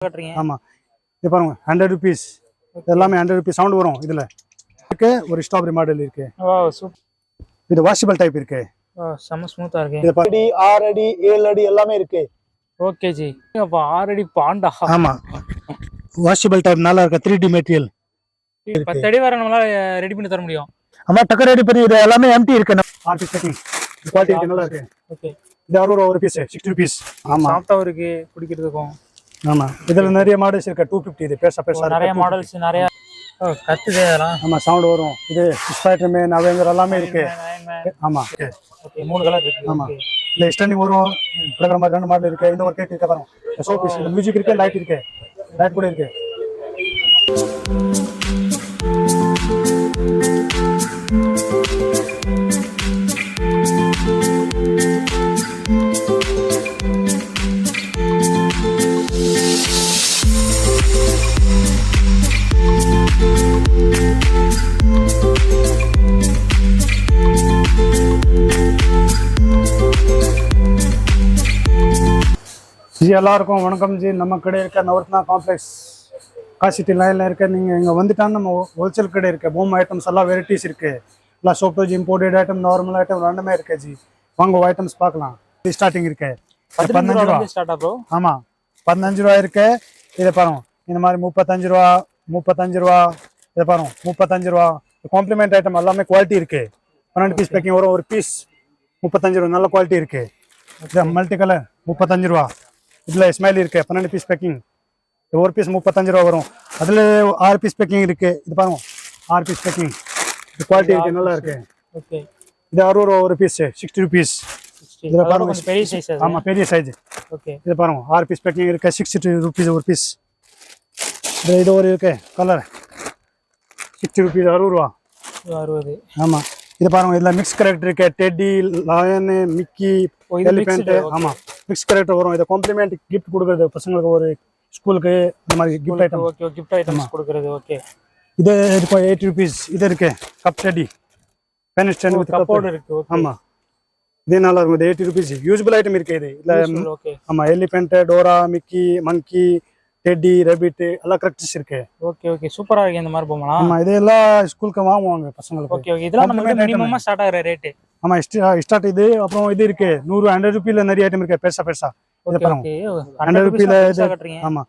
காட்டுறீங்க. ஆமா இது பாருங்க 100 rupees எல்லாமே 100 rupees சவுண்ட் வரும் இதுல இருக்கு. ஒரு ஸ்ட்ராபெரி மாடல் இருக்கு. Wow super. இது வாஷபிள் டைப் இருக்கு. செம ஸ்மூத்தா இருக்கு. இது 5 அடி 6 அடி 7 அடி எல்லாமே இருக்கு. Okay G. அப்ப 6 அடி பாண்டா. ஆமா வாஷபிள் டைப் நல்லா இருக்கு. 3D மெட்டீரியல் 10 அடி வரை நம்மளால ரெடி பண்ணி தர முடியும். ஆமா டக்கர் ரெடி பண்ணி இது எல்லாமே எம்டி இருக்கு. ஆர்டிஸ்ட் செட்டிங் குவாலிட்டி இருக்கு நல்லா இருக்கு. ஓகே இது 60 ஒரு பீஸ் 60 rupees. ஆமா சாஃப்ட்டா இருக்கு குடிக்கிறதுக்கும். ஆமா இதுல நிறைய மாடல்ஸ் இருக்கு. 250 இது பெருசா பெருசா நிறைய மாடல்ஸ் நிறைய கத்துதே அதெல்லாம். ஆமா சவுண்ட் வரும். இது ஸ்பைடர்மேன் அவெஞ்சர் எல்லாமே இருக்கு. ஆமா ஓகே மூணு கலர் இருக்கு. ஆமா இல்ல ஸ்டாண்டிங் வரும். பிரகாரம் மாதிரி ரெண்டு மாடல் இருக்கு. இந்த ஒரு கேக் இருக்கு பாருங்க. சோ பீஸ் மியூசிக் இருக்கு. லைட் இருக்கு. லைட் கூட இருக்கு. जी எல்லாருக்கும் வணக்கம் ஜி. நம்ம கடை இருக்க நவரத்னா காம்ப்ளெக்ஸ் காசிட்டி லைனில் இருக்க. நீங்கள் இங்கே வந்துட்டாங்க. நம்ம ஹோல்சேல் கடை இருக்குது. ஹோம் ஐட்டம்ஸ் எல்லாம் வெரைட்டிஸ் இருக்குது. எல்லாம் சோப்டோஜி இம்போர்ட்டட் ஐட்டம் நார்மல் ஐட்டம் ரெண்டுமே இருக்கு ஜி. வாங்க ஐட்டம்ஸ் பார்க்கலாம். இது ஸ்டார்டிங் இருக்கு 15 ரூபா ஸ்டார்ட் ஆகும். ஆமாம் 15 ரூபா இருக்கு. இதை பாருங்க இந்த மாதிரி 35 ரூபா 35 ரூபா. இதை பாருங்க 35 ரூபா. காம்ப்ளிமெண்ட் ஐட்டம் எல்லாமே குவாலிட்டி இருக்கு. 12 பீஸ் பேக்கிங் வரும். ஒரு பீஸ் 35 ரூபா நல்ல குவாலிட்டி இருக்கு. இது மல்டி கலர் 35 ரூபா. இதுல ஸ்மைலி இருக்கு 12 பீஸ் பேக்கிங். ஒரு பீஸ் 35 ரூபா வரும். அதுல 6 பீஸ் பேக்கிங் இருக்கு. இது பாருங்க 6 பீஸ் பேக்கிங். குவாலிட்டி இருக்கு நல்லா இருக்கு. ஓகே இது 60 ரூபா ஒரு பீஸ் 60 rupees. இதுல பாருங்க பெரிய சைஸ். ஆமா பெரிய சைஸ். ஓகே இது பாருங்க 6 பீஸ் பேக்கிங் இருக்கு. 60 rupees ஒரு பீஸ். இது ஒரு இருக்கு கலர் 60 rupees 60 ரூபா 60. ஆமா இது பாருங்க இதுல மிக்ஸ் கரெக்டர் இருக்கு. Teddy lion Mickey elephant. ஆமா மிக்ஸ் கரெக்டர் வரும். இதை காம்ப்ளிமெண்ட் கிஃப்ட் கொடுக்குறது பசங்களுக்கு ஒரு ஸ்கூலுக்கு இந்த மாதிரி gift item. Okay gift items கொடுக்குறது. ஓகே இது இருக்கு 80 rupees. இது இருக்கு cup teddy pen stand with cup இருக்கு. ஓகே ஆமா இது நல்லா இருக்கும். இது 80 rupees யூஸ்பிள் ஐட்டம் இருக்கு. இது இல்ல ஓகே ஆமா எலிஃபென்ட் டோரா மிக்கி மங்கி டெடி ரேபிட் எல்லாம் கரெக்டஸ் இருக்கு. ஓகே ஓகே சூப்பரா இருக்கு இந்த மாதிரி பொம்மை. ஆமா இதெல்லாம் ஸ்கூலுக்கு வாங்குவாங்க பசங்களுக்கு. ஓகே ஓகே இதெல்லாம் நமக்கு மினிமமா ஸ்டார்ட் ஆகுற ரேட். ஆமா ஸ்டார்ட் இது. அப்புறம் இது இருக்கு 100 ரூபாயில நிறைய ஐட்டம் இருக்கு பெருசா பெருசா. இது பாருங்க 100 ரூபாயில. ஆமா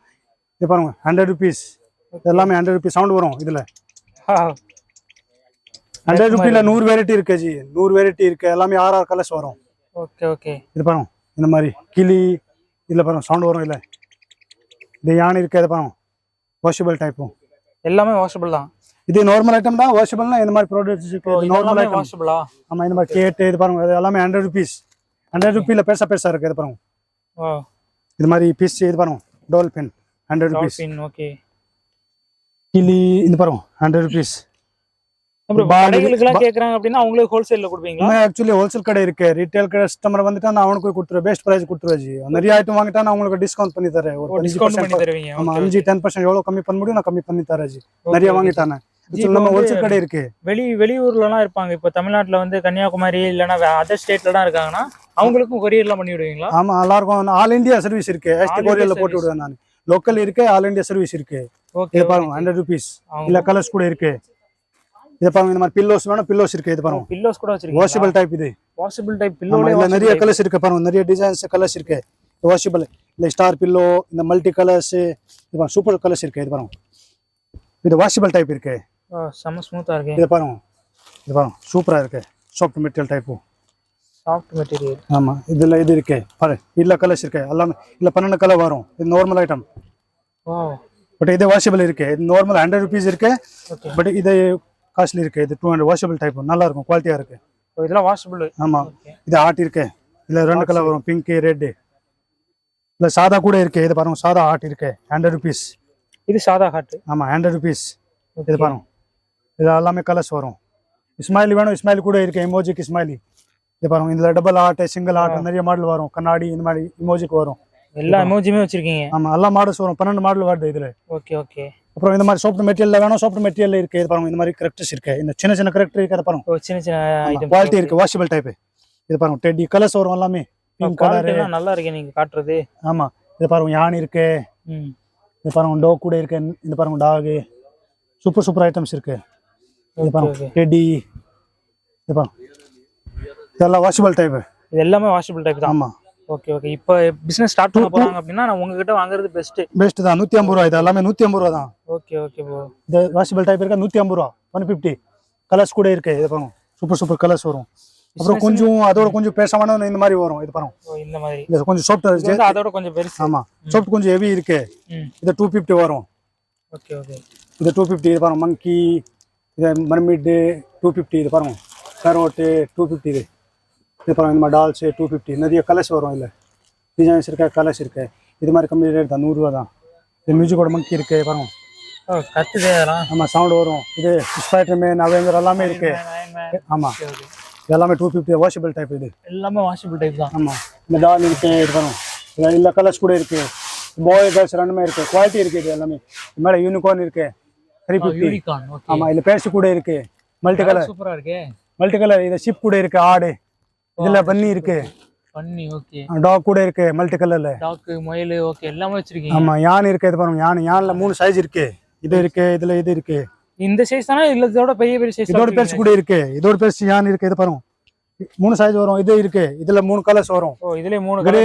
இது பாருங்க 100 rupees எல்லாமே 100 rupees சவுண்ட் வரும் இதுல. 100 ரூபாயில 100 வெரைட்டி இருக்கு ஜி. 100 வெரைட்டி இருக்கு. எல்லாமே 6 கலர்ஸ் வரும். ஓகே ஓகே இது பாருங்க இந்த மாதிரி கிளி இதுல பாருங்க சவுண்ட் வரும். இல்ல இது யானை இருக்கு. இது பாருங்க வாஷபிள் டைப்பும் எல்லாமே வாஷபிள் தான். இது நார்மல் ஐட்டம் தான். வாஷபிள்னா இந்த மாதிரி ப்ராடக்ட்ஸ் இருக்கு. நார்மல் ஐட்டம் வாஷபிளா. ஆமா இந்த மாதிரி கேட் இது பாருங்க இது எல்லாமே 100 rupees. 100 ரூபாயில பெருசா பெருசா இருக்கு. இது பாருங்க இது மாதிரி பீஸ். இது பாருங்க டால்பின் 100 rupees. ஓகே கிளி இது பாருங்க 100 rupees. கடைகளுக்குலாம் கேக்குறாங்க அப்படின்னா அவங்களுக்கு ஹோல்சேல்ல கொடுப்பீங்களா? ஆக்சுவலி ஹோல்சேல் கடை இருக்கு. ரீட்டைல் கஸ்டமர் வந்துட்டா நான் அவனுக்கு கொடுத்துருவேன். பெஸ்ட் பிரைஸ் கொடுத்துருவேன் ஜி. நிறைய ஐட்டம் வாங்கிட்டா நான் உங்களுக்கு டிஸ்கவுண்ட் பண்ணி தரேன். ஒரு டிஸ்கவுண்ட் பண்ணி தருவீங்க. ஆமா 5-10% எவ்வளவு கம்மி பண்ண முடியும் நான் கம்மி பண்ணி தரேன் ஜி. நிறைய வாங்கிட்டானே நம்ம ஹோல்சேல் கடை இருக்கு. வெளியூர்லலாம் இருப்பாங்க. இப்போ தமிழ்நாட்டுல வந்து கன்னியாகுமரி இல்லைன்னா அதர் ஸ்டேட்லலாம் இருக்காங்கன்னா அவங்களுக்கும் கொரியர்லாம் பண்ணி விடுவீங்களா? ஆமா எல்லாருக்கும் ஆல் இந்தியா சர்வீஸ் இருக்கு. கொரியர்ல போட்டு விடுவேன் நான். லோக்கல் இருக்கு ஆல் இந்தியா சர்வீஸ் இருக்கு. இது பாருங்க 100 rupees. இல்ல கலர்ஸ் கூட இருக்கு. இது பாருங்க இந்த மாதிரி பில்லோஸ் வேணும். பில்லோஸ் இருக்கு. இது பாருங்க பில்லோஸ் கூட வச்சிருக்கீங்க. Washable type. இது வாஷபிள் டைப் பில்லோல இல்ல நிறைய கலர்ஸ் இருக்கு. பாருங்க நிறைய டிசைன்ஸ் கலர்ஸ் இருக்கு. வாஷபிள் இல்ல ஸ்டார் பில்லோ இந்த மல்டி கலர்ஸ் இது பாருங்க சூப்பர் கலர்ஸ் இருக்கு. இது பாருங்க இது வாஷபிள் டைப் இருக்கு. செம ஸ்மூத்தா இருக்கு. இது பாருங்க சூப்பரா இருக்கு. Soft material type. Soft material. ஆமா இதுல இது இருக்கு பாரு. இல்ல கலர்ஸ் இருக்கு எல்லாமே. இல்ல 12 கலர் வரும். இது நார்மல் ஐட்டம். வாவ் பட் இது வாஷபிள் இருக்கு. இது நார்மல் 100 rupees இருக்கு. பட் இது காஸ்ட்லி இருக்கு. இது 200 வாஷபிள் டைப் நல்லா இருக்கும். குவாலிட்டியா இருக்கு. இதெல்லாம் வாஷபிள். ஆமா இது ஆர்ட் இருக்கு. இல்ல ரெண்டு கலர் வரும். Pink red. இல்ல சாதா கூட இருக்கு. இது பாருங்க சாதா ஆர்ட் இருக்கு 100 rupees. இது சாதா ஹார்ட். ஆமா 100 rupees. இது பாருங்க இது எல்லாமே கலர்ஸ் வரும். ஸ்மைலி வேணும் ஸ்மைலி கூட இருக்கு. இமோஜிக்கு ஸ்மைலி. இது பாருங்க இதுல டபுள் ஆர்ட் சிங்கிள் ஆர்ட் நிறைய மாடல் வரும். கண்ணாடி இந்த மாதிரி இமோஜிக்கு வரும். எல்லா இமோஜியுமே வச்சிருக்கீங்க. ஆமா எல்லா மாடல்ஸ் வரும். 12 மாடல் வருது இதுல. ஓகே ஓகே அப்புறம் இந்த மாதிரி சாஃப்ட் மெட்டீரியல்ல வேணும். சாஃப்ட் மெட்டீரியல் இருக்கு. இது பாருங்க இந்த மாதிரி கரெக்டர்ஸ் இருக்கு. இந்த சின்ன சின்ன கரெக்டர் இருக்கு. பாருங்க சின்ன சின்ன ஐட்டம் குவாலிட்டி இருக்கு. Washable type. இது பாருங்க டெடி கலர்ஸ் வரும் எல்லாமே. பிங்க் கலர் நல்லா இருக்கு நீங்க காட்டுறது. ஆமா இது பாருங்க யானை இருக்கு. இது பாருங்க டாக் கூட இருக்கு. இந்த பாருங்க டாக் சூப்பர் சூப்பர் ஐட்டம்ஸ் இருக்கு. இது பாருங்க டெடி. இது பாருங்க இதெல்லாம் வாஷபிள் டைப். இது எல்லாமே வாஷபிள் டைப் தான். ஆமா. Okay okay. இப்போ பிசினஸ் ஸ்டார்ட் பண்ண போறாங்க அப்படின்னா நான் உங்ககிட்ட வாங்குறது பெஸ்ட் தான். 150 ரூபா. இது எல்லாமே 150 ரூபா தான். Okay okay bro. இது வாஷபிள் டைப் இருக்கா 150 ரூபா. 150 கலர்ஸ் கூட இருக்கு. இது பாருங்க சூப்பர் சூப்பர் கலர்ஸ் வரும். அப்புறம் கொஞ்சம் அதோட கொஞ்சம் பேசாம இந்த மாதிரி வரும். இது பாருங்க இந்த மாதிரி இது கொஞ்சம் சாஃப்ட் இருக்கு. அதோட கொஞ்சம் பெருசு. ஆமா சாஃப்ட் கொஞ்சம் ஹெவி இருக்கு. இது 250 வரும். Okay okay. இது 250. இது பாருங்க மங்கி, இது மர்மிட் 250. இது பாருங்க கரோட் 250. இது பாருங்க இந்த மாதிரி டால்ஸ் 250. நிறைய கலர்ஸ் வரும். இல்லை டிசைன்ஸ் இருக்கா கலர்ஸ் இருக்கு. இது மாதிரி கம்மி ரேட் தான் 100 ரூபா தான். இது மியூசிக்கோட மங்கி இருக்கு பாருங்க. கத்துதே அதெல்லாம். ஆமா சவுண்ட் வரும். இது ஸ்பைடர்மேன் அவெஞ்சர் எல்லாமே இருக்கு. ஆமா எல்லாமே 250 வாஷபிள் டைப். இது எல்லாமே வாஷபிள் டைப் தான். ஆமா இந்த டால் இருக்கு. இது பாருங்க எல்லா கலர்ஸ் கூட இருக்கு. பாய் கேர்ள்ஸ் ரெண்டுமே இருக்கு. குவாலிட்டி இருக்கு. இது எல்லாமே இது மேல யூனிகார்ன் இருக்கு 350. Unicorn okay. ஆமா இதுல பேஸ்ட் கூட இருக்கு. மல்டி கலர் சூப்பரா இருக்கு. Multi colour. இது ஷிப் கூட இருக்கு. ஆடு இதுல பன்னி இருக்கு. பன்னி ஓகே. டாக் கூட இருக்கு மல்டி கலர்ல. டாக் முயல் ஓகே எல்லாமே வச்சிருக்கீங்க. ஆமா யானை இருக்கு. இது பாருங்க யானைல 3 சைஸ் இருக்கு. இது இருக்கு இதுல இது இருக்கு. இந்த சைஸ் தானே இல்ல இதோட பெரிய சைஸ்? இதோட பெருசு கூட இருக்கு. இதோட பெருசு யானை இருக்கு. இது பாருங்க 3 சைஸ் வரும். இது இருக்கு. இதுல 3 கலர்ஸ் வரும். ஓ இதுல 3 grey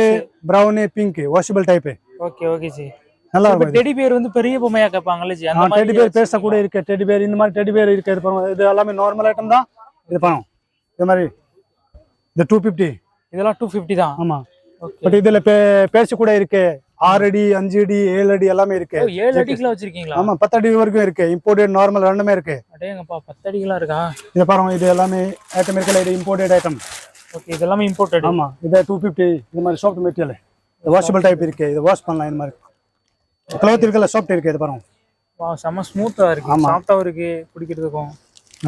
brown pink washable type. Okay okay G. நல்லா இருக்கும். டெடி பேர் வந்து பெரிய பொம்மையா கேட்பாங்கல்ல ஜி, அந்த மாதிரி டெடி பேர் பேச கூட இருக்கு. டெடி பேர் இந்த மாதிரி டெடி பேர் இருக்கு. இது பாருங்க இது எல்லாமே நார்மல் ஐட்டம் தான். இது பாருங்க இது மாதிரி இது 250. இதெல்லாம் 250 தான். ஆமா பட் இதுல பேச கூட இருக்கு. 6 அடி 5 அடி 7 அடி எல்லாமே இருக்கு. 7 அடிக்குள்ள வச்சிருக்கீங்களா? ஆமா 10 அடி வரைக்கும் இருக்கு. இம்போர்ட்டட் நார்மல் ரெண்டுமே இருக்கு. அடேங்கப்பா 10 அடிகளா இருக்கா? இது பாருங்க இது எல்லாமே ஐட்டம் இருக்குல. இது இம்போர்ட்டட் ஐட்டம். ஓகே இது எல்லாமே இம்போர்ட்டட். ஆமா இது 250. இது மாதிரி சாஃப்ட் மெட்டீரியல். இது வாஷபிள் டைப் இருக்கு. இது வாஷ் பண்ணலாம். இந்த மாதிரி க்ளாத் இருக்குல சாஃப்ட் இருக்கு. இது பாருங்க வா செம ஸ்மூத்தா இருக்கு. சாஃப்ட்டா இருக்கு பிடிக்கிறதுக்கும்.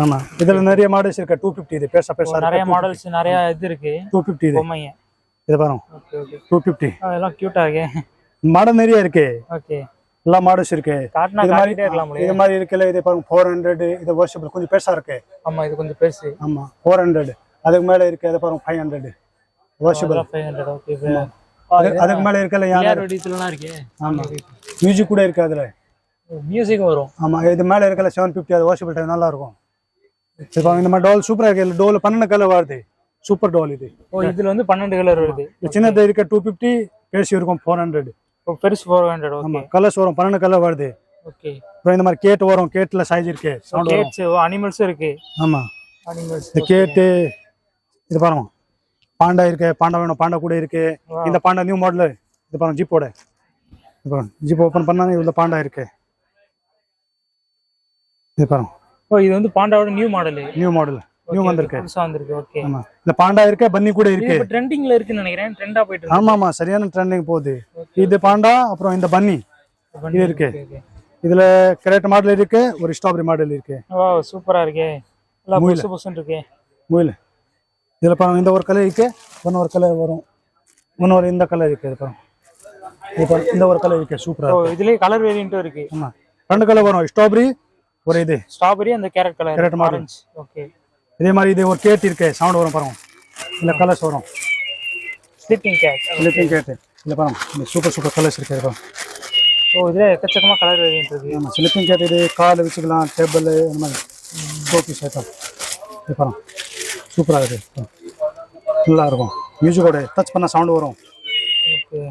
ஆமா இதுல நிறைய மாடல்ஸ் இருக்கு. 250. இது பேச நிறைய மாடல்ஸ் நிறைய இது இருக்கு. 250 இது பொம்மைங்க. இது பாருங்க ஓகே ஓகே 250. அதெல்லாம் கியூட்டா இருக்கு. மாடல் நிறைய இருக்கு. ஓகே எல்லா மாடல்ஸ் இருக்கு. காட்னா காட்டிட்டே இருக்கலாம். இது மாதிரி இருக்குல. இது பாருங்க 400. இது வாஷபிள் கொஞ்சம் பெருசா இருக்கு. ஆமா இது கொஞ்சம் பெருசு. ஆமா 400. அதுக்கு மேல இருக்கு. இது பாருங்க 500 வாஷபிள். 500 ஓகே. அதுக்கு மேல இருக்கல யார் வெடிச்சலாம் இருக்கு. ஆமா மியூசிக் கூட இருக்கு. அதுல மியூசிக் வரும். ஆமா இது மேல இருக்கல 750. அது வாஷபிள் டைப் நல்லா இருக்கும். இப்போ இந்த மாதிரி டோல் சூப்பரா இருக்கு. டோல் 12 கலர் வருது. சூப்பர் டோல் இது. ஓ இதுல வந்து 12 கலர் வருது. சின்னது இருக்க 250. பெருசு இருக்கும் 400. ஓ பெருசு 400 ஓகே. ஆமா கலர்ஸ் வரும் 12 கலர் வருது. ஓகே அப்புறம் இந்த மாதிரி கேட் வரும். கேட்ல சைஸ் இருக்கு. சவுண்ட் வரும். கேட்ஸ் அனிமல்ஸ் இருக்கு. ஆமா அனிமல்ஸ் இந்த கேட். இது பாருங்க பாண்டா இருக்கு. பாண்டா வேணும் பாண்டா கூட இருக்கு. இந்த பாண்டா நியூ மாடல். இது பாருங்க ஜீப்போட. இது பாருங்க ஜீப் ஓபன் பண்ணா இதுல பாண்டா இருக்கு. இது பாருங்க ஓ இது வந்து பாண்டாவோட new model. New model new வந்திருக்கு. புதுசா வந்திருக்கு. ஓகே ஆமா இந்த பாண்டா இருக்கு. பன்னி கூட இருக்கு. இது ட்ரெண்டிங்ல இருக்குன்னு நினைக்கிறேன். ட்ரெண்டா போயிட்டு இருக்கு. ஆமா ஆமா சரியான ட்ரெண்டிங் போகுது. இது பாண்டா அப்புறம் இந்த பன்னி இது இருக்கு. இதுல கரெக்ட் மாடல் இருக்கு. ஒரு ஸ்ட்ராபெரி மாடல் இருக்கு. ஓ சூப்பரா இருக்கே. எல்லாம் புதுசு புதுசுன்னு இருக்கு. முயல் இதுல பாருங்க இந்த ஒரு கலர் இருக்கு. இன்னொரு கலர் வரும். இன்னொரு இந்த கலர் இருக்கு. இது பாருங்க இது பாருங்க இந்த ஒரு கலர் இருக்கு. சூப்பரா இருக்கு. இதுலயே கலர் வேரியன்ட் இருக்கு. ஆமா 2 கலர் வரும். ஸ்ட்ராபெரி ஒரு இது ஸ்ட்ராபெரி அந்த carrot colour. Carrot orange. Okay இதே மாதிரி இது ஒரு கேட் இருக்கு. சவுண்ட் வரும் பாருங்க. இல்ல கலர்ஸ் வரும். Sleeping gate. ஸ்லீப்பிங் கேட் இல்ல பாருங்க இந்த சூப்பர் சூப்பர் கலர்ஸ் இருக்கு. பாருங்க ஓ இதுல எக்கச்சக்கமா கலர் வேரியன்ட் இருக்கு. ஆமா ஸ்லீப்பிங் கேட். இது கால் வச்சுக்கலாம். டேபிள் அந்த மாதிரி ஷோபீஸ் ஐட்டம். இது பாருங்க சூப்பரா இருக்கு. நல்லா இருக்கும். மியூசிக்கோட டச் பண்ண சவுண்ட் வரும். ஓகே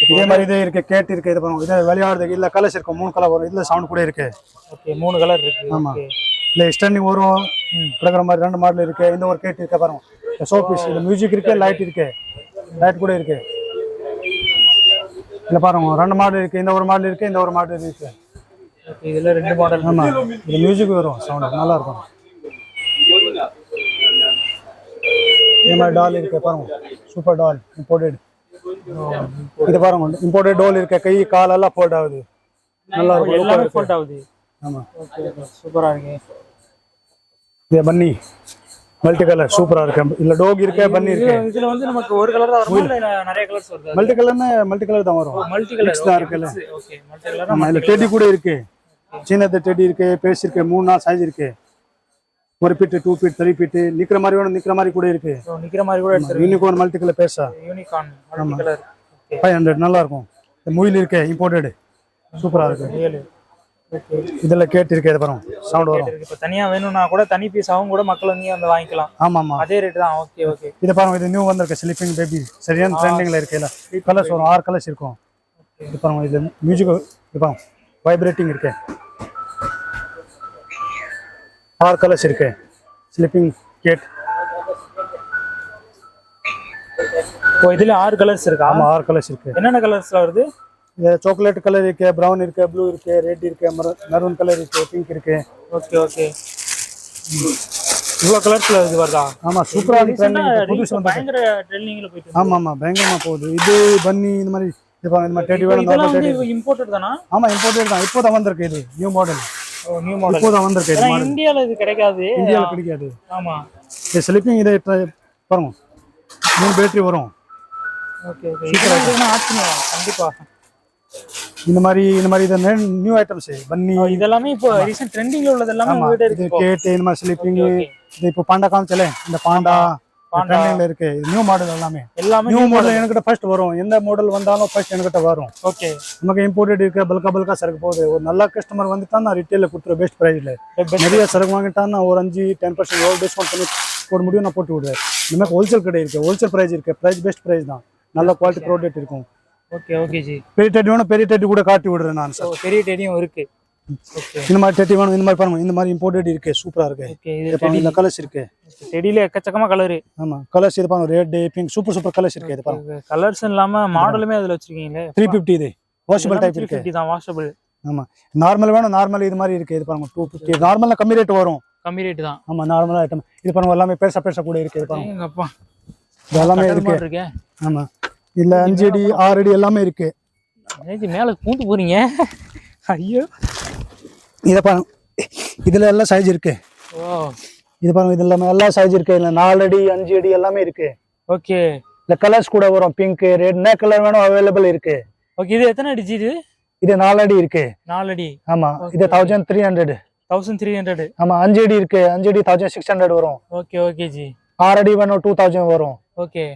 இதே மாதிரி இதே இருக்கு. கேட் இருக்கு. இது பாருங்க இது விளையாடுறதுக்கு இல்ல கலர்ஸ் இருக்கும். 3 கலர் வரும். இதுல சவுண்ட் கூட இருக்கு. ஓகே 3 கலர் இருக்கு. ஆமா இல்ல ஸ்டாண்டிங் வரும். கிடக்குற மாதிரி 2 மாடல் இருக்கு. இந்த ஒரு கேட் இருக்கு பாருங்க. ஷோபீஸ். இது மியூசிக் இருக்கு. லைட் இருக்கு. லைட் கூட இருக்கு. இல்ல பாருங்க 2 மாடல் இருக்கு. இந்த ஒரு மாடல் இருக்கு. இந்த ஒரு மாடல் இருக்கு. ஓகே இதுல 2 மாடல். ஆமா இது மியூசிக் வரும். சவுண்ட் நல்லா இருக்கும். இந்த மாதிரி டால் இருக்கு பாருங்க. சூப்பர் டால் இம்போர்ட்டட். இது பாருங்க இம்போர்ட்டட் டால் இருக்கு. கை கால் எல்லாம் ஃபோல்ட் ஆகுது. நல்லா இருக்கும். எல்லாமே ஃபோல்ட் ஆகுது. ஆமா ஓகே சூப்பரா இருக்கு. இது பன்னி மல்டி கலர் சூப்பரா இருக்கு. இல்ல டாக் இருக்கு. பன்னி இருக்கு. இதுல வந்து நமக்கு ஒரு கலர் தான் வருமா இல்ல நிறைய கலர்ஸ் வருதா? மல்டி கலர்னா மல்டி கலர் தான் வரும். மல்டி கலர் தான் இருக்குல்ல. Okay multi colour. ஆமா இல்ல டெடி கூட இருக்கு. சின்னது டெடி இருக்கு. பெருசு இருக்கு. 3-4 சைஸ் இருக்கு. 1 ஃபீட் 2 ஃபீட் 3 ஃபீட் நிக்கிற மாதிரி வேணும். நிக்கிற மாதிரி கூட இருக்கு. நிக்கிற மாதிரி கூட எடுத்துருக்கு. யூனிகார்ன் மல்டி கலர் பேசா யூனிகார்ன் மல்டி கலர். ஓகே 500 நல்லா இருக்கும். முயில் இருக்கு இம்போர்ட்டடு சூப்பரா இருக்கு. ரியல். ஓகே. இதுல கேட் இருக்கு, இது பாருங்க சவுண்ட் வரும். இப்போ தனியா வேணும்னா கூட தனி பீஸ் அவங்க கூட மக்கள் வந்து வந்து வாங்கிக்கலாம். ஆமா ஆமா அதே ரேட் தான். Okay okay. இது பாருங்க, இது நியூ வந்திருக்கு ஸ்லீப்பிங் பேபி, சரியான ட்ரெண்டிங்ல இருக்கு. இல்ல கலர்ஸ் வரும், 6 கலர்ஸ் இருக்கும். இது பாருங்க, இது மியூசிக் இது பாருங்க வைப்ரேட்டிங் இருக்கு, 6 கலர்ஸ் இருக்கு ஸ்லீப்பிங் கேட். ஓ இதுல 6 கலர்ஸ் இருக்கா? ஆமா 6 கலர்ஸ் இருக்கு. என்னென்ன கலர்ஸ்ல வருது? இது சாக்லேட் கலர் இருக்கு, பிரவுன் இருக்கு, ப்ளூ இருக்கு, ரெட் இருக்கு, மெரூன் கலர் இருக்கு, பிங்க் இருக்கு. Okay okay. இவ்வளோ கலர்ஸ்ல இது வருதா? ஆமா சூப்பரா இருக்கு. புதுசா பயங்கர ட்ரெண்டிங்ல போயிட்டு. ஆமா ஆமா பயங்கரமா போகுது. இது பன்னி இந்த மாதிரி இது பாருங்க, இந்த மாதிரி டெடி வேணும். இதெல்லாம் வந்து இம்போர்ட்டட் தானா? ஆமா இம்போர்ட்டட் தான், இப்போதான் வந்திருக்கு. இது நியூ மாடல். ஓ நியூ மாடல் இப்போதான் வந்திருக்கு. இது மாடல் இந்தியால இது கிடைக்காது. இந்தியால கிடைக்காது. ஆமா. இது ஸ்லீப்பிங் இது பாருங்க 3 பேட்டரி வரும். Okay okay. இது ஆச்சுங்க கண்டிப்பா. இந்த மாதிரி இது நியூ ஐட்டம்ஸ் பன்னி. இதெல்லாம் இப்போ ரீசன்ட் ட்ரெண்டிங்ல உள்ளது எல்லாமே உங்ககிட்ட இருக்கு. இது கேட் இந்த மாதிரி ஸ்லீப்பிங். இது இப்போ பாண்டா காமிச்சல, இந்த பாண்டா ட்ரெண்டிங்ல இருக்கு. நியூ மாடல் எல்லாமே நியூ மாடல் என்கிட்ட ஃபர்ஸ்ட் வரும். எந்த மாடல் வந்தாலும் ஃபர்ஸ்ட் என்கிட்ட வரும். ஓகே. நமக்கு இம்போர்ட்டட் இருக்கு, பல்கா சரக்கு போகுது. ஒரு நல்ல கஸ்டமர் வந்துட்டா நான் ரிட்டெயில கொடுத்துருவேன் பெஸ்ட் பிரைஸ்ல. நிறைய சரக்கு வாங்கிட்டான்னா ஒரு 5-10% டிஸ்கவுண்ட் பண்ணி போட முடியும், நான் போட்டு விடுவேன். நமக்கு ஹோல்சேல் கடை இருக்கு, ஹோல்சேல் பிரைஸ் இருக்கு. பிரைஸ் பெஸ்ட் பிரைஸ் தான், நல்ல குவாலிட்டி ப்ராடக்ட் இருக்கும். Okay okay G. பெரிய டெட்டி வேணும், பெரிய டெட்டி கூட காட்டி விடுறேன் நான். பெரிய டெட்டியும் இருக்கு. ஓகே. இந்த மாதிரி டெட்டி வேணும், இந்த மாதிரி பாருங்க, இந்த மாதிரி இம்போர்ட்டட் இருக்கு, சூப்பரா இருக்கு. ஓகே. இது இந்த கலர்ஸ் இருக்கு. டெடில எக்கச்சக்கமா கலர். ஆமா கலர்ஸ் இது பாருங்க, ரெட் பிங்க் சூப்பர் கலர்ஸ் இருக்கு. இது பாருங்க கலர்ஸ் இல்லாம மாடலுமே அதுல வச்சிருக்கீங்களே. 350 இது வாஷபிள் டைப் இருக்கு. 350 தான் வாஷபிள். ஆமா நார்மல் வேணும், நார்மல் இது மாதிரி இருக்கு. இது பாருங்க 250. நார்மல்ல கம்மி ரேட் வரும். கம்மி ரேட் தான். ஆமா நார்மல் ஐட்டம். இது பாருங்க எல்லாமே பெருசா கூட இருக்கு. இது பாருங்க எங்கப்பா இது எல்லாமே இருக்கு. ஆமா இல்ல 5 அடி 6 அடி எல்லாமே இருக்கு. ஏஜி மேல பூந்து போறீங்க. ஐயோ. இத பாருங்க, இதுல எல்லா சைஸ் இருக்கு. ஓ இது பாருங்க, இது எல்லா சைஸ் இருக்கு. இல்ல 4 அடி 5 அடி எல்லாமே இருக்கு. ஓகே. இந்த கலர்ஸ் கூட வரும், பிங்க் ரெட் என்ன கலர் வேணும் அவைலபிள் இருக்கு. ஓகே. இது எத்தனை அடி ஜி? இது 4 அடி இருக்கு. 4 அடி. ஆமா இது 1300. 1300. ஆமா 5 அடி இருக்கு. 5 அடி 1600 வரும். Okay okay G. 6 அடி வேணும் 2000 வரும். ஓகே.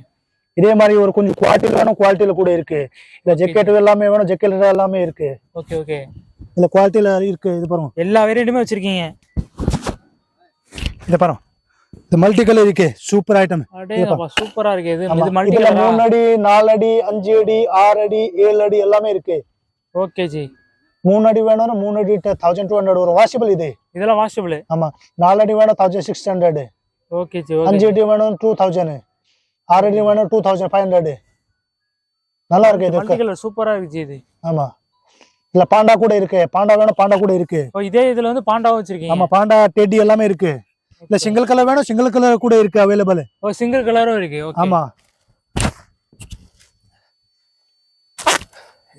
இதே மாதிரி ஒரு கொஞ்சம் குவாலிட்டி வேணும், குவாலிட்டியில கூட இருக்கு. இல்ல ஜெக்கெட் எல்லாமே வேணும், ஜெக்கெட் எல்லாமே இருக்கு. Okay okay. இல்ல குவாலிட்டியில இருக்கு. இது பாருங்க எல்லா வேரியண்ட்டுமே வச்சிருக்கீங்க. இது பாருங்க, இது மல்டி கலர் இருக்கு, சூப்பர் ஐட்டம். அடேங்கப்பா சூப்பரா இருக்கு. இது மல்டி கலர். 3 அடி 4 அடி 5 அடி 6 அடி 7 அடி எல்லாமே இருக்கு. Okay G. 3 அடி வேணும்னா 3 அடி 1200 வரும். வாஷபிள் இது. இதெல்லாம் வாஷபிள். ஆமா 4 அடி வேணும் 1600. Okay G. 5 அடி வேணும் 2000. 6 அடி வேணும் 2500. நல்லா இருக்கு. இது மல்டி கலர் சூப்பரா இருக்கு ஜி இது. ஆமா இல்ல பாண்டா கூட இருக்கு. பாண்டா வேணும், பாண்டா கூட இருக்கு. ஓ இதே இதுல வந்து பாண்டாவும் வச்சிருக்கீங்க. ஆமா பாண்டா டெடி எல்லாமே இருக்கு. இல்ல சிங்கிள் கலர் வேணும், சிங்கிள் கலர் கூட இருக்கு அவைலபிள். ஓ சிங்கிள் கலரும் இருக்கு. ஓகே. ஆமா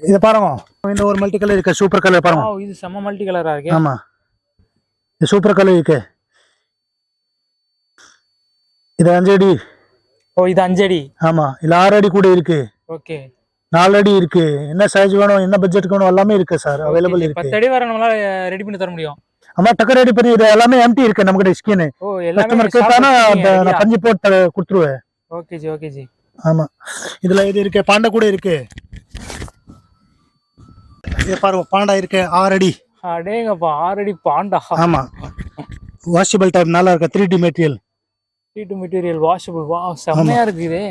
இது பாருங்க, இந்த ஒரு மல்டி கலர் இருக்கு, சூப்பர் கலர் பாருங்க. இது செம்ம மல்டி கலரா இருக்கு. ஆமா இது சூப்பர் கலர் இருக்கு. இது 5 அடி. ஓ இது 5 அடி. ஆமா இல்ல 6 அடி கூட இருக்கு. ஓகே. 4 அடி இருக்கு. என்ன சைஸ் வேணும், என்ன பட்ஜெட் வேணும் எல்லாமே இருக்கு சார், அவைலபிள் இருக்கு. 10 அடி வரை நம்மளால ரெடி பண்ணி தர முடியும். ஆமா டக்கு ரெடி பண்ணி. இது எல்லாமே எம்டி இருக்கு நம்ம கிட்ட ஸ்கின். ஓ எல்லாமே கஸ்டமர் கேட்டானா நான் பஞ்சி போட்டு கொடுத்துருவேன். Okay G. Okay G. ஆமா இதுல இது இருக்கு, பாண்டா கூட இருக்கு. இது பாருங்க பாண்டா இருக்கு 6 அடி. அடேங்கப்பா 6 அடி பாண்டா. ஆமா வாஷபிள் டைப், நல்லா இருக்கு. 3D material. 3D material washable. வா செம்மையா இருக்கு இது.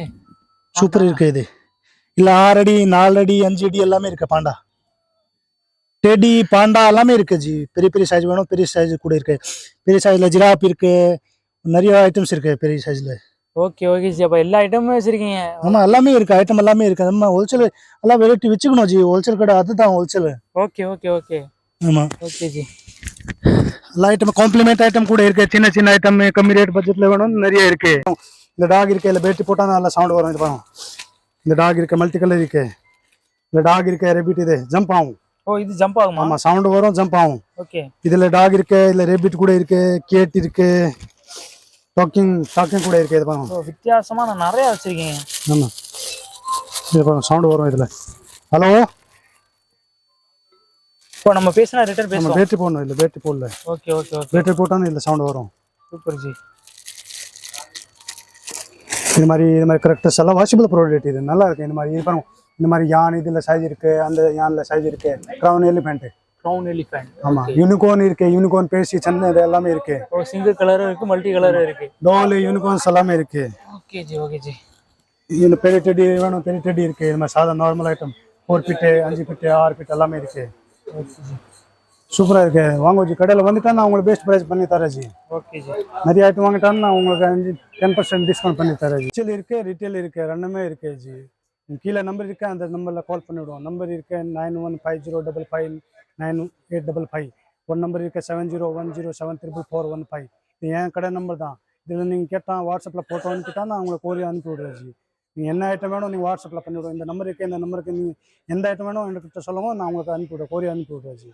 சூப்பர் இருக்கு இது. இல்ல 6 அடி 4 அடி 5 அடி எல்லாமே இருக்கு. பாண்டா டெடி பாண்டா எல்லாமே இருக்கு ஜி. பெரிய சைஸ் வேணும், பெரிய சைஸ் கூட இருக்கு. பெரிய சைஸ்ல ஜிராப் இருக்கு, நிறைய ஐட்டம்ஸ் இருக்கு பெரிய சைஸ்ல. Okay okay G. அப்ப எல்லா ஐட்டமும் வச்சிருக்கீங்க. ஆமா எல்லாமே இருக்கு, ஐட்டம் எல்லாமே இருக்கு. நம்ம ஹோல்சேல் எல்லாம் வெரைட்டி வச்சுக்கணும் ஜி. ஹோல்சேல் கடை அதுதான் ஹோல்சேல். Okay okay okay. ஆமா ஓகே ஜி. எல்லா ஐட்டம் காம்ப்ளிமெண்ட் ஐட்டம் கூட இருக்கு. சின்ன ஐட்டம் கம்மி ரேட் பட்ஜெட்ல வேணும், நிறைய இருக்கு. இந்த டாக் இருக்கு, இல்ல பேட்டி போட்டா நல்லா சவுண்ட் வரும். இது பாருங்க, இந்த டாக் இருக்கு, மல்டி கலர் இருக்கு. இந்த டாக் இருக்கு, ரெபிட் இது ஜம்ப் ஆகும். ஓ இது ஜம்ப் ஆகுமா? ஆமா சவுண்ட் வரும், ஜம்ப் ஆகும். ஓகே. இதுல டாக் இருக்கு, இல்ல ரெபிட் கூட இருக்கு, கேட் இருக்கு, டாக்கிங் கூட இருக்கு. இது பாருங்க. ஓ வித்தியாசமா நான் நிறைய வச்சிருக்கீங்க. ஆமா இது பாருங்க சவுண்ட் வரும் இதுல. ஹலோ இப்போ நம்ம பேசினா ரிட்டர்ன் பேசுவோம். பேட்டரி போடணும், இல்ல பேட்டரி போடல. Okay okay okay. பேட்டரி போட்டானே இல்ல சவுண்ட் வரும். Super G. இது மாதிரி கரெக்டாக எல்லாம் வாஷபிள் ப்ராடக்ட். இது நல்லா இருக்கு. இந்த மாதிரி இது பாருங்க இந்த மாதிரி யான் இதில் சைஸ் இருக்கு, அந்த யானில் சைஸ் இருக்கு. Crown elephant. Crown elephant. ஆமாம். யூனிகார்ன் இருக்கு, யூனிகார்ன் பேசி சன்ன இது எல்லாமே இருக்கு. சிங்கிள் கலரும் இருக்கு, மல்டி கலரும் இருக்கு. டோல் யூனிகார்ன்ஸ் எல்லாமே இருக்கு. Okay G, okay G. இதில் பெரிய டெடி வேணும், பெரிய டெடி இருக்கு. இது மாதிரி சாதா normal item 4 feet 5 feet 6 feet எல்லாமே இருக்கு. ஓகே ஜி. சூப்பராக இருக்கு. வாங்க ஜி, கடையில் வந்துட்டா நான் உங்களுக்கு பெஸ்ட் ப்ரைஸ் பண்ணி தரேன் ஜி. Okay G. நிறைய ஐட்டம் வாங்கிட்டான்னு நான் உங்களுக்கு 10% டிஸ்கவுண்ட் பண்ணி தரேன் ஜி. ஹோல்சேல் இருக்கு, ரீட்டைல் இருக்கு, ரெண்டுமே இருக்கு ஜி. கீழே நம்பர் இருக்கு, அந்த நம்பரில் கால் பண்ணிவிடுவோம். நம்பர் இருக்கு 9150559855. ஒரு நம்பர் இருக்கு 7010744415. இது என் கடை நம்பர் தான். இதில் நீங்கள் கேட்டால் வாட்ஸ்அப்பில் ஃபோட்டோ அனுப்பிட்டா நான் உங்களுக்கு கோரியை அனுப்பி விடுறேன் ஜி. நீங்கள் என்ன ஐட்டம் வேணும் நீங்கள் வாட்ஸ்அப்பில் பண்ணிவிடுவோம். இந்த நம்பருக்கு நீங்கள் எந்த ஐட்டம் வேணும் என்கிட்ட சொல்லுவோம், நான் உங்களுக்கு அனுப்பி விடுறேன், கோரியை அனுப்பி விடுறேன் ஜி.